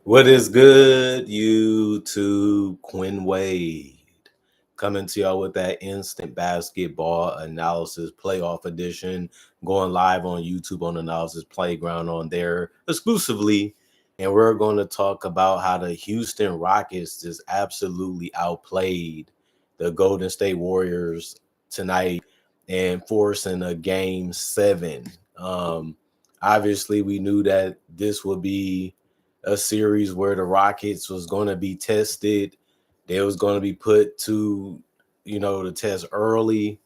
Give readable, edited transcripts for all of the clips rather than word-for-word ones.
What is good, YouTube? Quinn Wade coming to y'all with that instant basketball analysis playoff edition, going live on YouTube on Analysis Playground on there exclusively. And we're going to talk about how the Houston Rockets just absolutely outplayed the Golden State Warriors tonight and forcing a game 7. Um, Obviously, we knew that this would be a series where the Rockets was going to be tested. They was going to be put to, the test early.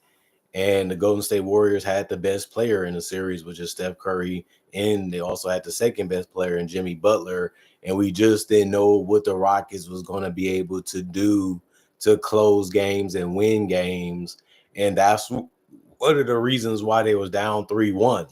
And the Golden State Warriors had the best player in the series, which is Steph Curry. And they also had the second best player in Jimmy Butler. And we just didn't know what the Rockets was going to be able to do to close games and win games. And that's one of the reasons why they was down 3-1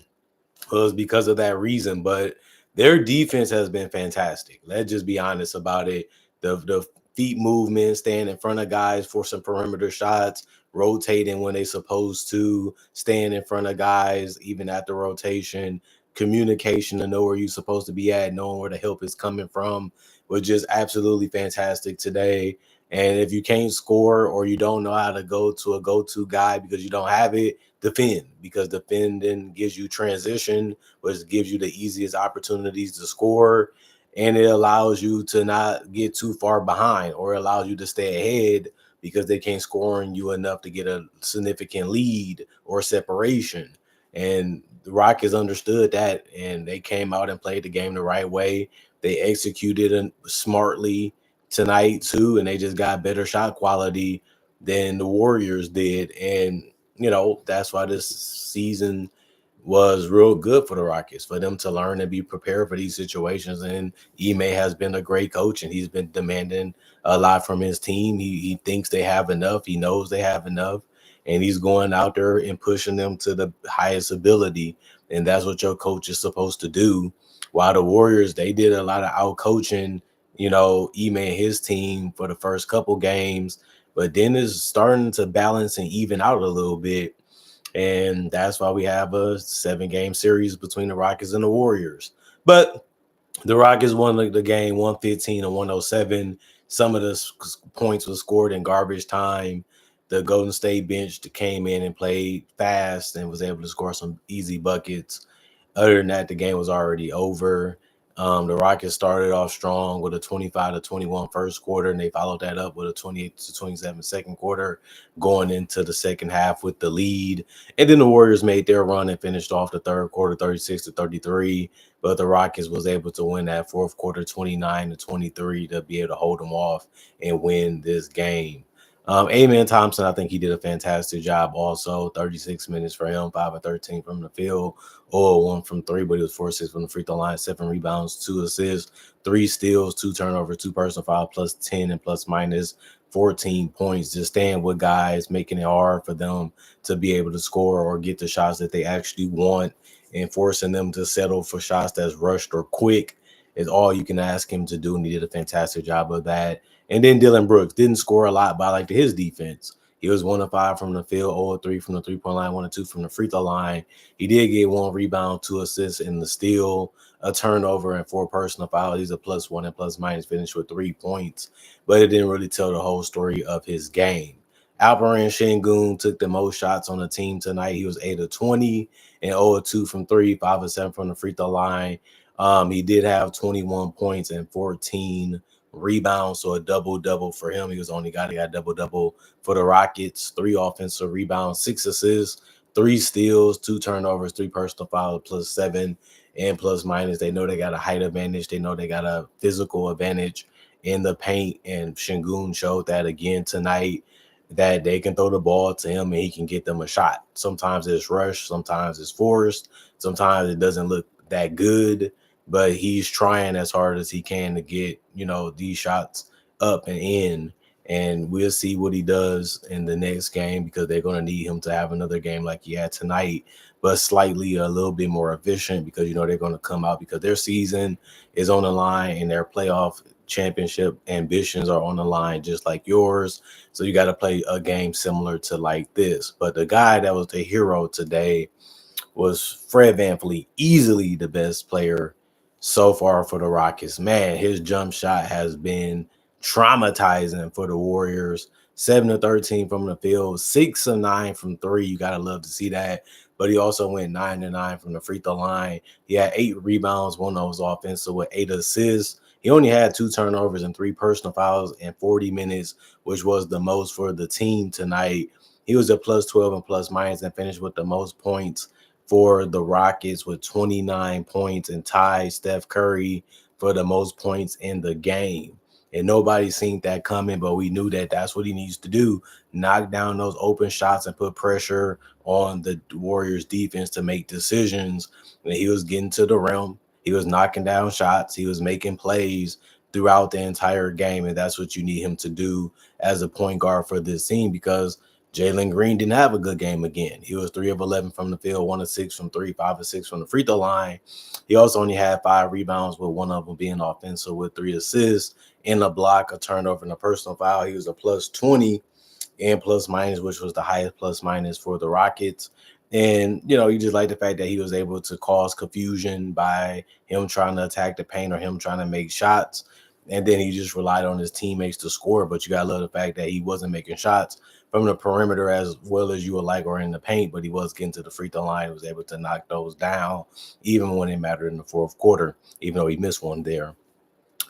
was because of that reason. But their defense has been fantastic. Let's just be honest about it. The feet movement, staying in front of guys for some perimeter shots, rotating when they supposed to, staying in front of guys even at the rotation, communication to know where you're supposed to be at, knowing where the help is coming from was just absolutely fantastic today. And if you can't score or you don't know how to go to a go-to guy because you don't have it, defend, because defending gives you transition, which gives you the easiest opportunities to score, and it allows you to not get too far behind or allows you to stay ahead because they can't score on you enough to get a significant lead or separation. And the Rockets understood that, and they came out and played the game the right way. They executed it smartly tonight too, and they just got better shot quality than the Warriors did. And that's why this season was real good for the Rockets, for them to learn and be prepared for these situations. And Ime has been a great coach, and he's been demanding a lot from his team. He thinks they have enough. He knows they have enough, and he's going out there and pushing them to the highest ability. And that's what your coach is supposed to do. While the Warriors, they did a lot of out coaching, Ime and his team for the first couple games, but then it's starting to balance and even out a little bit. And that's why we have a 7-game series between the Rockets and the Warriors. But the Rockets won the game 115 and 107. Some of the points were scored in garbage time. The Golden State bench came in and played fast and was able to score some easy buckets. Other than that, the game was already over. The Rockets started off strong with a 25-21 first quarter, and they followed that up with a 28-27 second quarter, going into the second half with the lead. And then the Warriors made their run and finished off the third quarter 36-33. But the Rockets was able to win that fourth quarter 29-23 to be able to hold them off and win this game. Amen Thompson, I think he did a fantastic job also. 36 minutes for him, 5 of 13 from the field, 0-1 from three, but he was 4-6 from the free throw line, 7 rebounds, 2 assists, 3 steals, 2 turnovers, 2 personal fouls, plus 10 and plus minus 14 points. Just staying with guys, making it hard for them to be able to score or get the shots that they actually want, and forcing them to settle for shots that's rushed or quick is all you can ask him to do. And he did a fantastic job of that. And then Dylan Brooks didn't score a lot, but I liked his defense. He was 1 of 5 from the field, 0 of 3 from the three-point line, 1 of 2 from the free throw line. He did get 1 rebound, 2 assists in the steal, a turnover, and 4 personal fouls. He's a +1 and plus minus, finished with 3 points, but it didn't really tell the whole story of his game. Alperen Sengun took the most shots on the team tonight. He was 8 of 20 and 0 of 2 from 3, 5 of 7 from the free throw line. He did have 21 points and 14 rebounds, so a double-double for him. He was the only guy that got double-double for the Rockets. 3 offensive rebounds, 6 assists, 3 steals, 2 turnovers, 3 personal fouls, plus 7 and plus minus. They know they got a height advantage. They know they got a physical advantage in the paint, and Sengun showed that again tonight, that they can throw the ball to him and he can get them a shot. Sometimes it's rushed, sometimes it's forced, sometimes it doesn't look that good, but he's trying as hard as he can to get, these shots up and in. And we'll see what he does in the next game, because they're going to need him to have another game like he had tonight, but slightly a little bit more efficient, because, they're going to come out because their season is on the line and their playoff championship ambitions are on the line just like yours. So you got to play a game similar to like this. But the guy that was the hero today was Fred VanVleet, easily the best player so far for the Rockets. Man, his jump shot has been traumatizing for the Warriors. 7 of 13 from the field, 6 of 9 from three. You gotta love to see that. But he also went 9 of 9 from the free throw line. He had 8 rebounds, one of those offensive with 8 assists. He only had 2 turnovers and 3 personal fouls in 40 minutes, which was the most for the team tonight. He was a plus 12 and plus minus and finished with the most points for the Rockets with 29 points and tied Steph Curry for the most points in the game. And nobody seen that coming, but we knew that that's what he needs to do: knock down those open shots and put pressure on the Warriors defense to make decisions. And he was getting to the rim, he was knocking down shots, he was making plays throughout the entire game. And that's what you need him to do as a point guard for this team, because Jalen Green didn't have a good game again. He was 3 of 11 from the field, 1 of 6 from three, 5 of 6 from the free throw line. He also only had 5 rebounds, with one of them being offensive with 3 assists in a block, a turnover, and a personal foul. He was a plus 20 and plus minus, which was the highest plus minus for the Rockets. And, you just like the fact that he was able to cause confusion by him trying to attack the paint or him trying to make shots. And then he just relied on his teammates to score. But you got to love the fact that he wasn't making shots from the perimeter as well as you would like, or in the paint, but he was getting to the free throw line. He was able to knock those down, even when it mattered in the fourth quarter, even though he missed one there.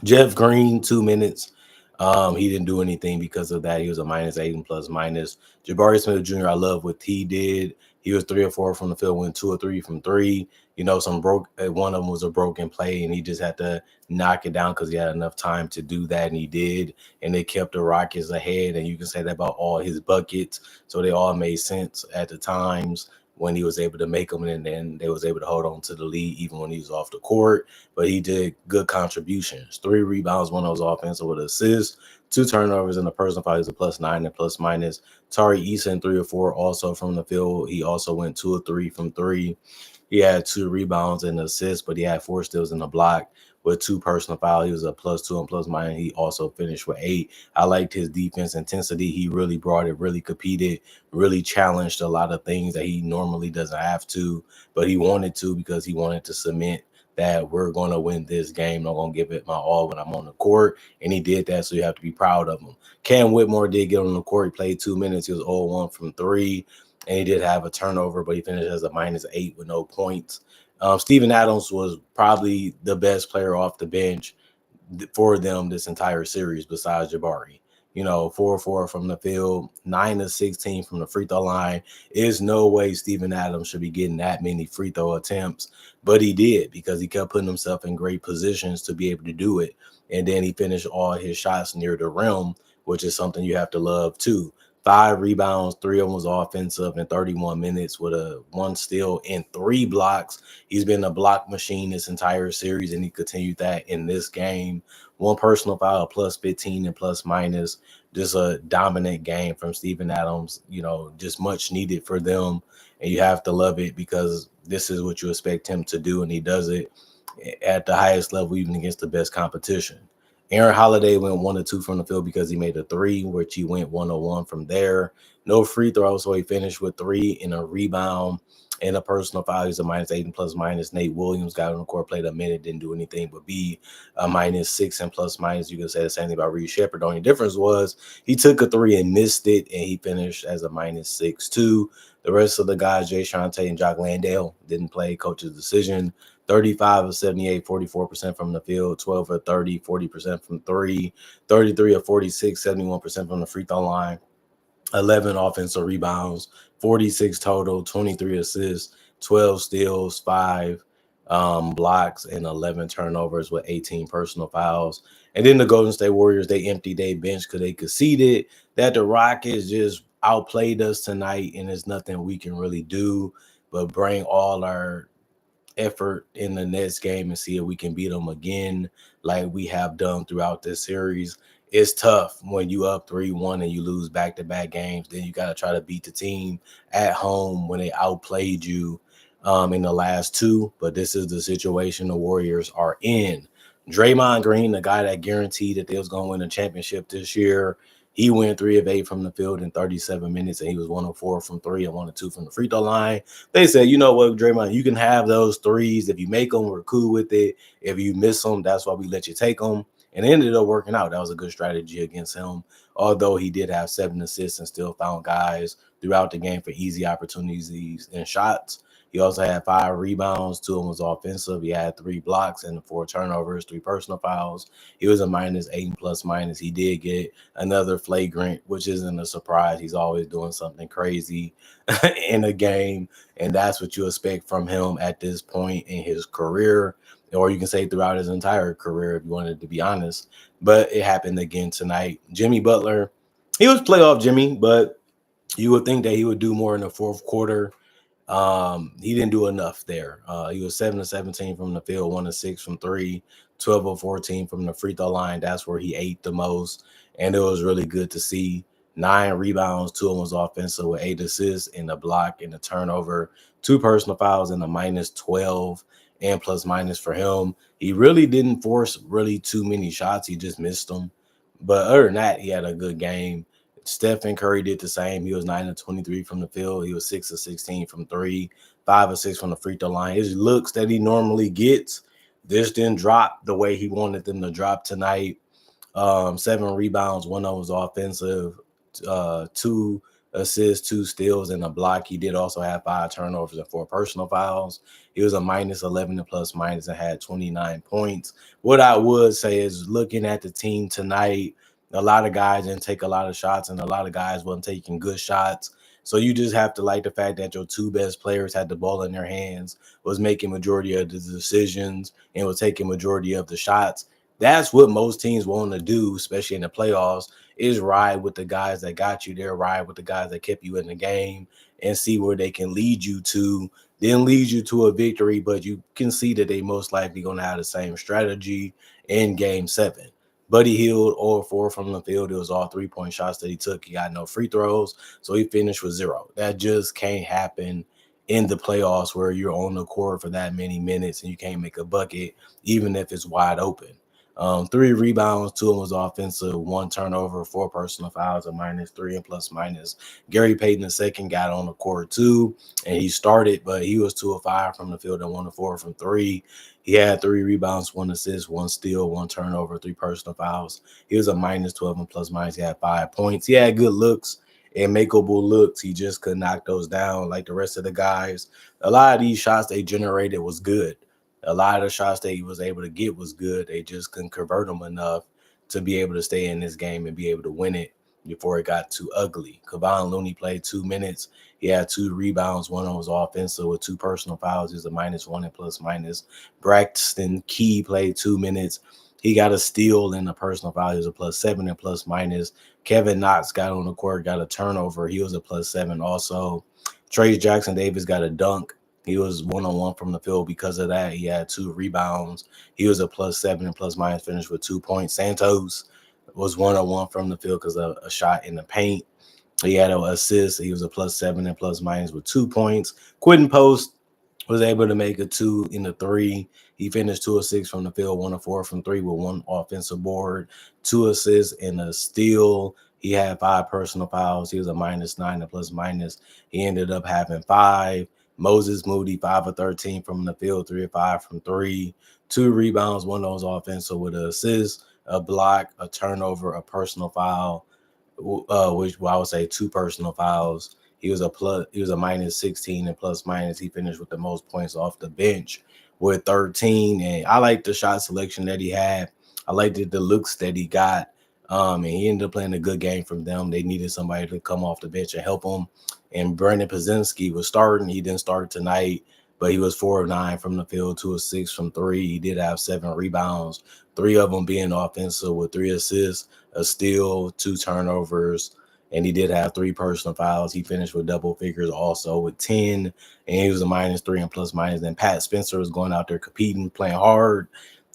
Jeff Green, 2 minutes. He didn't do anything because of that. He was a -8 and plus minus. Jabari Smith Jr., I love what he did. He was 3 or 4 from the field, went 2 or 3 from three. One of them was a broken play, and he just had to knock it down because he had enough time to do that, and he did. And they kept the Rockets ahead, and you can say that about all his buckets. So they all made sense at the times when he was able to make them, and then they was able to hold on to the lead even when he was off the court. But he did good contributions: 3 rebounds, one of those offensive with assists, 2 turnovers, and the personal foul. He's a +9 and plus minus. Tari Eason, 3 or 4 also from the field. He also went 2 or 3 from three. He had 2 rebounds and assists, but he had 4 steals in the block with 2 personal fouls. He was a +2 and plus minus. He also finished with 8. I liked his defense intensity. He really brought it, really competed, really challenged a lot of things that he normally doesn't have to, but he wanted to, because he wanted to cement that we're going to win this game. I'm going to give it my all when I'm on the court. And he did that, so you have to be proud of him. Cam Whitmore did get on the court. He played 2 minutes. He was 0-1 from three, and he did have a turnover, but he finished as a -8 with no points. Steven Adams was probably the best player off the bench for them this entire series besides Jabari. 4-4 from the field, 9 of 16 from the free throw line. There's no way Steven Adams should be getting that many free throw attempts, but he did, because he kept putting himself in great positions to be able to do it. And then he finished all his shots near the rim, which is something you have to love too. 5 rebounds, 3 of them was offensive in 31 minutes with a 1 steal and 3 blocks. He's been a block machine this entire series, and he continued that in this game. 1 personal foul, +15 and plus minus. Just a dominant game from Steven Adams, just much needed for them. And you have to love it, because this is what you expect him to do, and he does it at the highest level, even against the best competition. Aaron Holiday went 1 or 2 from the field because he made a 3, which he went 1-1 from there. No free throws, so he finished with 3 and a rebound and a personal foul. He's a -8 and plus minus. Nate Williams got on the court, played a minute, didn't do anything but be a -6 and plus minus. You can say the same thing about Reed Shepherd. The only difference was he took a 3 and missed it, and he finished as a -6 too. The rest of the guys, Jay Shante and Jock Landale, didn't play. Coach's decision. 35 of 78, 44% from the field, 12 of 30, 40% from three, 33 of 46, 71% from the free throw line, 11 offensive rebounds, 46 total, 23 assists, 12 steals, 5 blocks, and 11 turnovers with 18 personal fouls. And then the Golden State Warriors, they emptied their bench because they conceded that the Rockets just outplayed us tonight, and there's nothing we can really do but bring all our effort in the next game and see if we can beat them again like we have done throughout this series. It's tough when you up 3-1 and you lose back-to-back games. Then you got to try to beat the team at home when they outplayed you in the last 2. But this is the situation the Warriors are in. Draymond Green, the guy that guaranteed that they was going to win a championship this year, He went 3 of 8 from the field in 37 minutes, and he was 1 of 4 from 3 and 1 of 2 from the free throw line. They said, you know what, Draymond, you can have those threes. If you make them, we're cool with it. If you miss them, that's why we let you take them. And it ended up working out. That was a good strategy against him, although he did have 7 assists and still found guys throughout the game for easy opportunities and shots. He also had 5 rebounds, 2 of them was offensive. He had 3 blocks and 4 turnovers, 3 personal fouls. He was a -8 plus minus. He did get another flagrant, which isn't a surprise. He's always doing something crazy in a game, and that's what you expect from him at this point in his career, or you can say throughout his entire career if you wanted to be honest. But it happened again tonight. Jimmy Butler, he was playoff Jimmy, but you would think that he would do more in the fourth quarter. He didn't do enough there. He was 7 of 17 from the field, 1 of 6 from 3, 12 of 14 from the free throw line. That's where he ate the most. And it was really good to see 9 rebounds, 2 of them was offensive with 8 assists and a block and a turnover, 2 personal fouls and a -12 and plus minus for him. He really didn't force really too many shots. He just missed them. But other than that, he had a good game. Stephen Curry did the same. He was 9 of 23 from the field. He was 6 of 16 from 3, 5 of 6 from the free throw line. His looks that he normally gets just didn't drop the way he wanted them to drop tonight. 7 rebounds, 1 of them was offensive, 2 assists, 2 steals, and a block. He did also have 5 turnovers and 4 personal fouls. He was a -11 and plus minus and had 29 points. What I would say is looking at the team tonight, a lot of guys didn't take a lot of shots, and a lot of guys wasn't taking good shots. So you just have to like the fact that your 2 best players had the ball in their hands, was making majority of the decisions, and was taking majority of the shots. That's what most teams want to do, especially in the playoffs, is ride with the guys that got you there, ride with the guys that kept you in the game, and see where they can lead you to, then lead you to a victory. But you can see that they most likely going to have the same strategy in game 7. Buddy Hield, 0-4 from the field. It was all 3-point shots that he took. He got no free throws, so he finished with 0. That just can't happen in the playoffs where you're on the court for that many minutes and you can't make a bucket, even if it's wide open. 3 rebounds, 2 of them was offensive, 1 turnover, 4 personal fouls, a -3 and plus minus. Gary Payton II got on the court too, and he started, but he was 2 of 5 from the field and 1 of 4 from 3. He had 3 rebounds, 1 assist, 1 steal, 1 turnover, 3 personal fouls. He was a -12 and plus minus. He had 5 points. He had good looks and makeable looks. He just could knock those down like the rest of the guys. A lot of these shots they generated was good. A lot of the shots that he was able to get was good. They just couldn't convert them enough to be able to stay in this game and be able to win it before it got too ugly. Kevon Looney played 2 minutes. He had 2 rebounds. 1 of them was offensive with 2 personal fouls. He was a -1 and plus minus. Braxton Key played 2 minutes. He got a steal and a personal foul. He was a +7 and plus minus. Kevin Knox got on the court, got a turnover. He was a +7 also. Trey Jackson Davis got a dunk. He was 1-on-1 from the field because of that. He had 2 rebounds. He was a +7 and plus minus, finished with 2 points. Santos was 1-on-1 from the field because of a shot in the paint. He had an assist. He was a +7 and plus minus with 2 points. Quentin Post was able to make a 2 in the 3. He finished 2 of 6 from the field, 1 of 4 from 3 with 1 offensive board, 2 assists and a steal. He had 5 personal fouls. He was a -9 and plus minus. He ended up having 5. Moses Moody, 5 of 13 from the field, 3 of 5 from 3, 2 rebounds, 1 of those offensive with an assist, a block, a turnover, a personal foul, which I would say 2 personal fouls. He was a -16 and plus minus. He finished with the most points off the bench with 13. And I like the shot selection that he had. I liked the looks that he got. And he ended up playing a good game from them. They needed somebody to come off the bench and help him. And Brandon Podziemski was starting. He didn't start tonight, but he was 4 of 9 from the field, 2 of 6 from 3. He did have 7 rebounds, 3 of them being offensive with 3 assists, a steal, 2 turnovers, and he did have 3 personal fouls. He finished with double figures also with 10, and he was a -3 and plus minus. Then Pat Spencer was going out there competing, playing hard.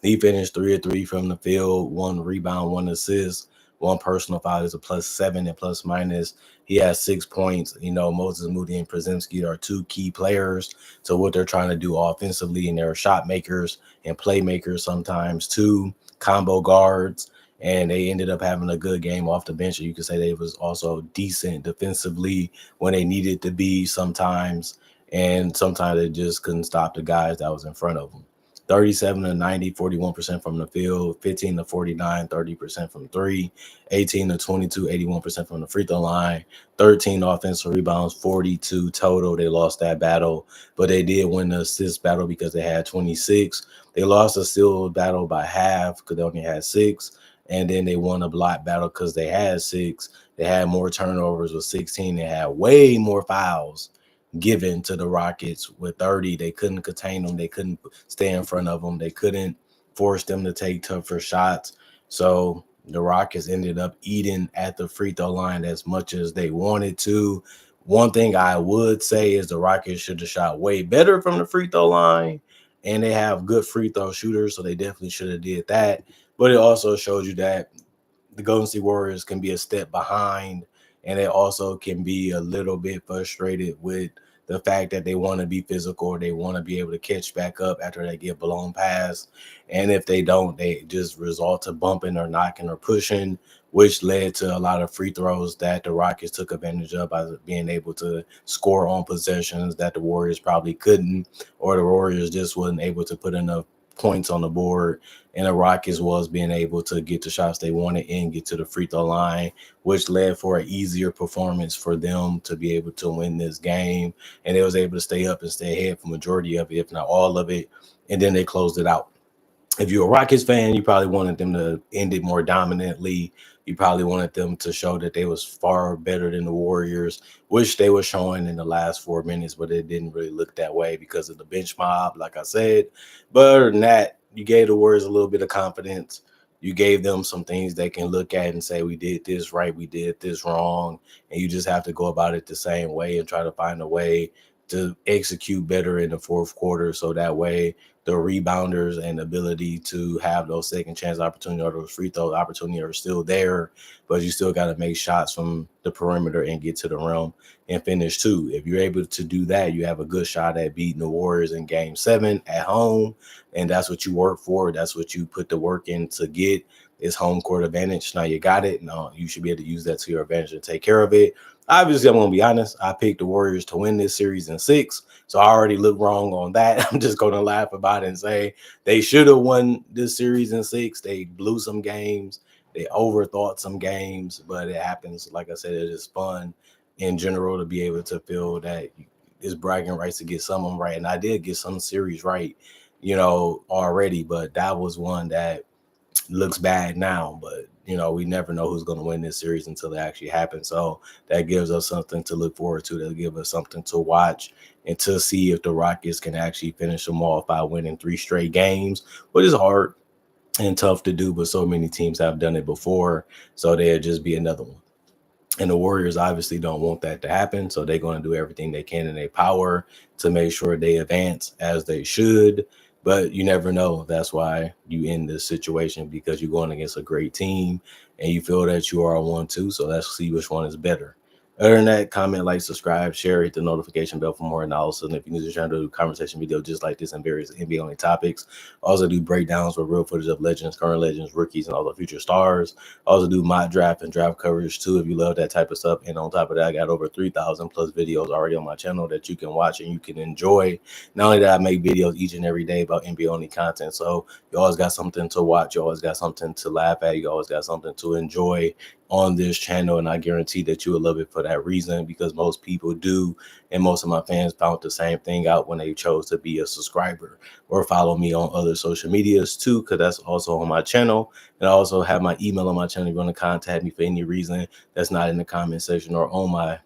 He finished 3 of 3 from the field, 1 rebound, 1 assist, 1 personal foul. Is a +7 and plus minus. He has 6 points. You know, Moses Moody and Podziemski are 2 key players to what they're trying to do offensively, and they're shot makers and playmakers sometimes too, combo guards. and they ended up having a good game off the bench. You could say they was also decent defensively when they needed to be sometimes, and sometimes they just couldn't stop the guys that was in front of them. 37 to 90, 41% from the field, 15 to 49, 30% from three, 18 to 22, 81% from the free throw line, 13 offensive rebounds, 42 total. They lost that battle, but they did win the assist battle because they had 26. They lost the steal battle by half because they only had six. And then they won a block battle because they had six. They had more turnovers with 16. They had way more fouls given to the Rockets with 30. They couldn't contain them. They couldn't stay in front of them. They couldn't force them to take tougher shots. So the Rockets ended up eating at the free throw line as much as they wanted to. One thing I would say is the Rockets should have shot way better from the free throw line, and they have good free throw shooters, so they definitely should have did that. But it also shows you that the Golden State Warriors can be a step behind, and they also can be a little bit frustrated with the fact that they want to be physical, or they want to be able to catch back up after they get blown past. And if they don't, they just result to bumping or knocking or pushing, which led to a lot of free throws that the Rockets took advantage of by being able to score on possessions that the Warriors probably couldn't, or the Warriors just wasn't able to put enough points on the board, and the Rockets was being able to get the shots they wanted and get to the free throw line, which led for an easier performance for them to be able to win this game. And they was able to stay up and stay ahead for majority of it, if not all of it. And then they closed it out. If you're a Rockets fan, you probably wanted them to end it more dominantly. You probably wanted them to show that they was far better than the Warriors, which they were showing in the last 4 minutes, but it didn't really look that way because of the bench mob, like I said. But other than that, you gave the Warriors a little bit of confidence. You gave them some things they can look at and say, we did this right, we did this wrong. And you just have to go about it the same way and try to find a way to execute better in the fourth quarter. So that way the rebounders and ability to have those second chance opportunity or those free throw opportunity are still there, but you still got to make shots from the perimeter and get to the rim and finish too. If you're able to do that, you have a good shot at beating the Warriors in game 7 at home. And that's what you work for. That's what you put the work in to get, is home court advantage. Now you got it. Now you should be able to use that to your advantage and take care of it. Obviously, I'm going to be honest. I picked the Warriors to win this series in 6. So I already look wrong on that. I'm just going to laugh about it and say they should have won this series in 6. They blew some games. They overthought some games, but it happens. Like I said, it is fun in general to be able to feel that it's bragging rights to get some of them right. And I did get some series right, already, but that was one that looks bad now, but we never know who's going to win this series until it actually happens. So that gives us something to look forward to. That'll give us something to watch and to see if the Rockets can actually finish them off by winning 3 straight games, which is hard and tough to do, but so many teams have done it before. So there'll just be another one. And the Warriors obviously don't want that to happen. So they're going to do everything they can in their power to make sure they advance as they should. But you never know. That's why you in this situation, because you're going against a great team and you feel that you are 1-2. So let's see which one is better. Other than that, comment, like, subscribe, share, hit the notification bell for more analysis. And if you're just trying to do conversation video just like this and various NBA only topics, also do breakdowns with real footage of legends, current legends, rookies, and all the future stars. Also do mock draft and draft coverage too if you love that type of stuff. And on top of that, I got over 3,000 plus videos already on my channel that you can watch and you can enjoy. Not only that, I make videos each and every day about NBA only content. So you always got something to watch. You always got something to laugh at. You always got something to enjoy on this channel, and I guarantee that you will love it for that reason, because most people do, and most of my fans found the same thing out when they chose to be a subscriber or follow me on other social medias too, because that's also on my channel. And I also have my email on my channel if you want to contact me for any reason that's not in the comment section or on my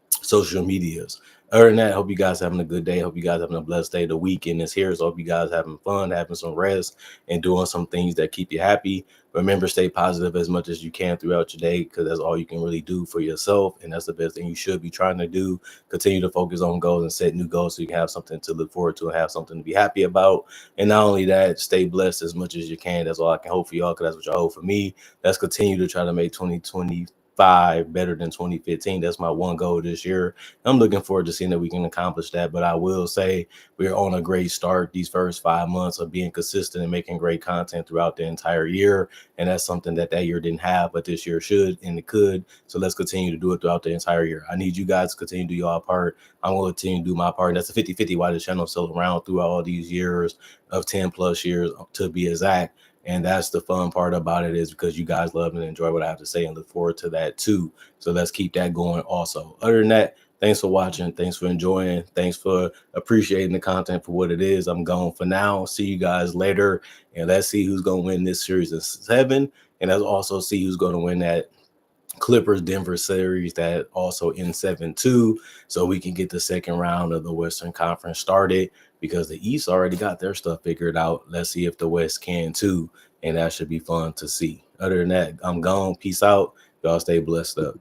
social medias. Other than that, hope you guys having a good day. Hope you guys having a blessed day. The weekend is here, so hope you guys having fun, having some rest, and doing some things that keep you happy. Remember, stay positive as much as you can throughout your day, because that's all you can really do for yourself, and that's the best thing you should be trying to do. Continue to focus on goals and set new goals so you can have something to look forward to and have something to be happy about. And not only that, stay blessed as much as you can. That's all I can hope for y'all, because that's what y'all hope for me. Let's continue to try to make 2020 5 better than 2015. That's my one goal this year. I'm looking forward to seeing that we can accomplish that. But I will say we're on a great start these first 5 months of being consistent and making great content throughout the entire year. And that's something that year didn't have, but this year should and it could. So let's continue to do it throughout the entire year. I need you guys to continue to do your part. I'm going to continue to do my part. And that's a 50-50 why the channel is still around through all these years of 10 plus years to be exact. And that's the fun part about it, is because you guys love and enjoy what I have to say and look forward to that too. So let's keep that going also. Other than that, thanks for watching. Thanks for enjoying. Thanks for appreciating the content for what it is. I'm going for now. See you guys later. And let's see who's going to win this series of 7. And let's also see who's going to win that Clippers Denver series that also in 7-2, so we can get the second round of the Western Conference started, because the East already got their stuff figured out. Let's see if the West can too, and that should be fun to see. Other than that, I'm gone. Peace out. Y'all stay blessed up.